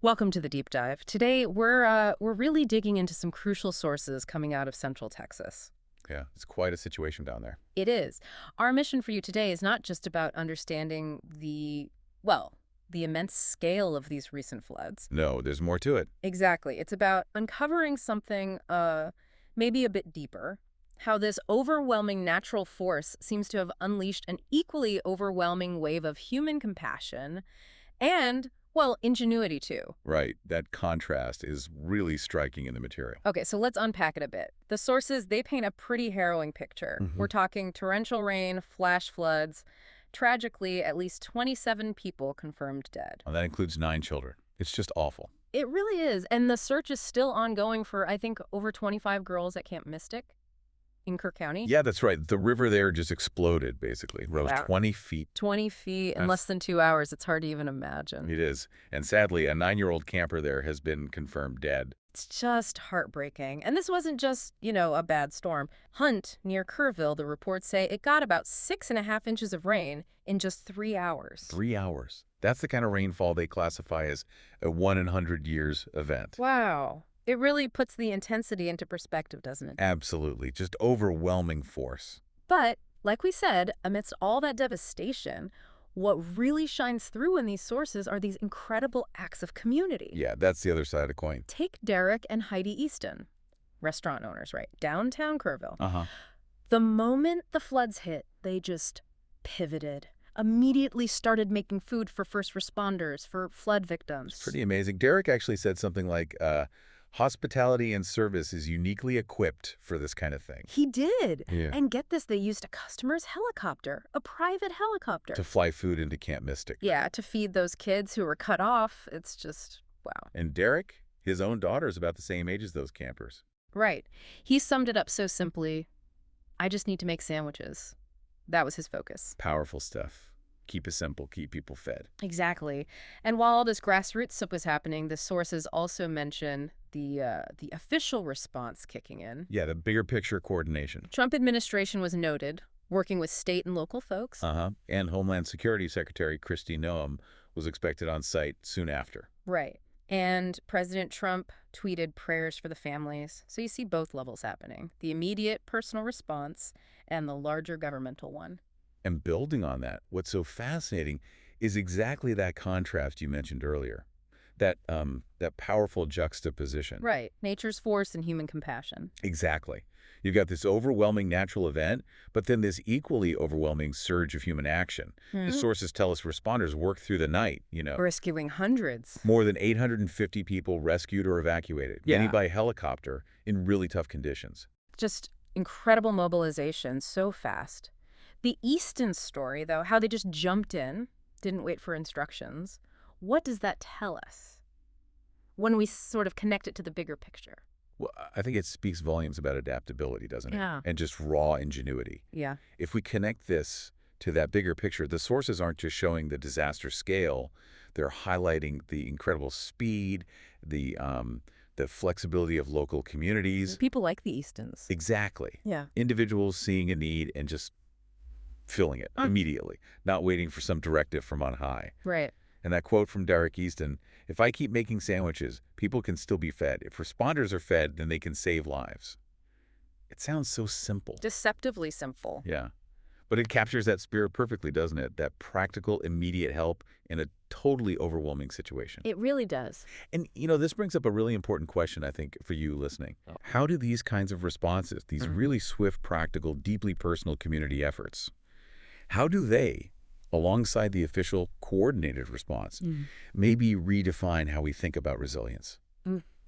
Welcome to the deep dive. Today we're really digging into some crucial sources coming out of Central Texas. Yeah, it's quite a situation down there. It is. Our mission for you today is not just about understanding the immense scale of these recent floods. No, there's more to it. Exactly. It's about uncovering something maybe a bit deeper. How this overwhelming natural force seems to have unleashed an equally overwhelming wave of human compassion and, well, ingenuity too. Right. That contrast is really striking in the material. Okay, so let's unpack it a bit. The sources, they paint a pretty harrowing picture. Hmm. We're talking torrential rain, flash floods. Tragically, at least 27 people confirmed dead. And that includes 9 children. It's just awful. It really is. And the search is still ongoing for, I think, over 25 girls at Camp Mystic in Kerr County. Yeah, that's right. The river there just exploded, basically. Rose Wow. 20 feet. 20 feet in That's- less than 2 hours. It's hard to even imagine. It is. And sadly, a 9-year-old camper there has been confirmed dead. It's just heartbreaking. And this wasn't just, a bad storm. Hunt, near Kerrville, the reports say it got about 6.5 inches of rain in just 3 hours. 3 hours. That's the kind of rainfall they classify as a 1 in 100 years event. Wow. It really puts the intensity into perspective, doesn't it? Absolutely. Just overwhelming force. But, like we said, amidst all that devastation, what really shines through in these sources are these incredible acts of community. Yeah, that's the other side of the coin. Take Derek and Heidi Easton, restaurant owners, right? Downtown Kerrville. Uh-huh. The moment the floods hit, they just pivoted. Immediately started making food for first responders, for flood victims. Pretty amazing. Derek actually said something like, hospitality and service is uniquely equipped for this kind of thing. He did. Yeah. And get this, they used a customer's helicopter, a private helicopter. To fly food into Camp Mystic. Yeah, to feed those kids who were cut off. It's just, wow. And Derek, his own daughter, is about the same age as those campers. Right. He summed it up so simply, I just need to make sandwiches. That was his focus. Powerful stuff. Keep it simple, keep people fed. Exactly. And while all this grassroots stuff was happening, the sources also mention the official response kicking in. Yeah, the bigger picture coordination. Trump administration was noted, working with state and local folks. Uh-huh. And Homeland Security Secretary Kristi Noem was expected on site soon after. Right. And President Trump tweeted prayers for the families. So you see both levels happening, the immediate personal response and the larger governmental one. And building on that, what's so fascinating is exactly that contrast you mentioned earlier. That powerful juxtaposition. Right. Nature's force and human compassion. Exactly. You've got this overwhelming natural event, but then this equally overwhelming surge of human action. The sources tell us responders worked through the night, Rescuing hundreds. More than 850 people rescued or evacuated, many Yeah. by helicopter in really tough conditions. Just incredible mobilization, so fast. The Easton story, though, how they just jumped in, didn't wait for instructions. What does that tell us when we sort of connect it to the bigger picture? Well, I think it speaks volumes about adaptability, doesn't it? Yeah. And just raw ingenuity. Yeah. If we connect this to that bigger picture, the sources aren't just showing the disaster scale, they're highlighting the incredible speed, the flexibility of local communities. People like the Eastons. Exactly. Yeah. Individuals seeing a need and just filling it immediately, not waiting for some directive from on high. Right. And that quote from Derek Easton, if I keep making sandwiches, people can still be fed. If responders are fed, then they can save lives. It sounds so simple. Deceptively simple. Yeah. But it captures that spirit perfectly, doesn't it? That practical, immediate help in a totally overwhelming situation. It really does. And, this brings up a really important question, I think, for you listening. How do these kinds of responses, these really swift, practical, deeply personal community efforts, how do they, alongside the official coordinated response, maybe redefine how we think about resilience?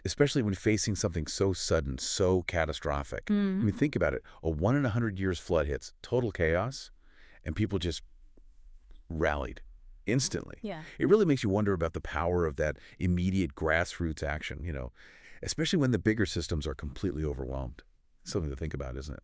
Especially when facing something so sudden, so catastrophic. I mean, think about it. A 1 in 100 years flood hits, total chaos, and people just rallied instantly. Yeah. It really makes you wonder about the power of that immediate grassroots action, especially when the bigger systems are completely overwhelmed. Something to think about, isn't it?